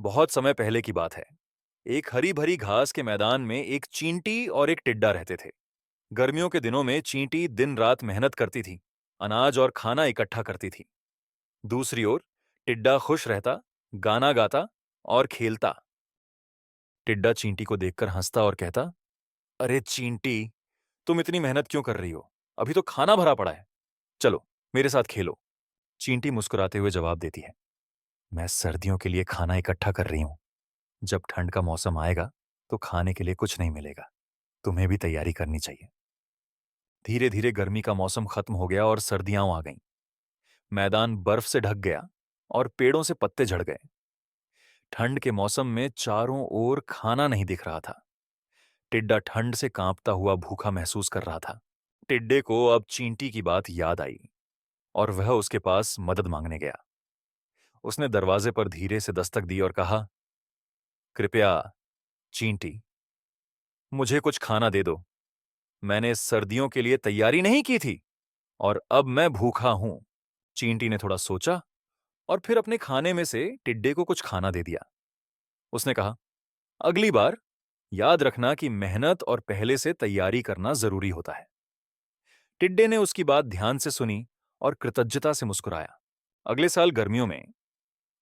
बहुत समय पहले की बात है। एक हरी भरी घास के मैदान में एक चींटी और एक टिड्डा रहते थे। गर्मियों के दिनों में चींटी दिन रात मेहनत करती थी, अनाज और खाना इकट्ठा करती थी। दूसरी ओर टिड्डा खुश रहता, गाना गाता और खेलता। टिड्डा चींटी को देखकर हंसता और कहता, अरे चींटी, तुम इतनी मेहनत क्यों कर रही हो? अभी तो खाना भरा पड़ा है। चलो, मेरे साथ खेलो। चींटी मुस्कुराते हुए जवाब देती है, मैं सर्दियों के लिए खाना इकट्ठा कर रही हूं। जब ठंड का मौसम आएगा तो खाने के लिए कुछ नहीं मिलेगा। तुम्हें भी तैयारी करनी चाहिए। धीरे धीरे गर्मी का मौसम खत्म हो गया और सर्दियां आ गईं। मैदान बर्फ से ढक गया और पेड़ों से पत्ते झड़ गए। ठंड के मौसम में चारों ओर खाना नहीं दिख रहा था। टिड्डा ठंड से कांपता हुआ भूखा महसूस कर रहा था। टिड्डे को अब चींटी की बात याद आई और वह उसके पास मदद मांगने गया। उसने दरवाजे पर धीरे से दस्तक दी और कहा, कृपया चींटी, मुझे कुछ खाना दे दो। मैंने सर्दियों के लिए तैयारी नहीं की थी और अब मैं भूखा हूं। चींटी ने थोड़ा सोचा और फिर अपने खाने में से टिड्डे को कुछ खाना दे दिया। उसने कहा, अगली बार याद रखना कि मेहनत और पहले से तैयारी करना जरूरी होता है। टिड्डे ने उसकी बात ध्यान से सुनी और कृतज्ञता से मुस्कुराया। अगले साल गर्मियों में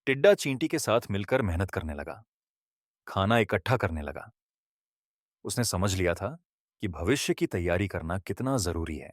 टिड्डा चींटी के साथ मिलकर मेहनत करने लगा, खाना इकट्ठा करने लगा। उसने समझ लिया था कि भविष्य की तैयारी करना कितना जरूरी है।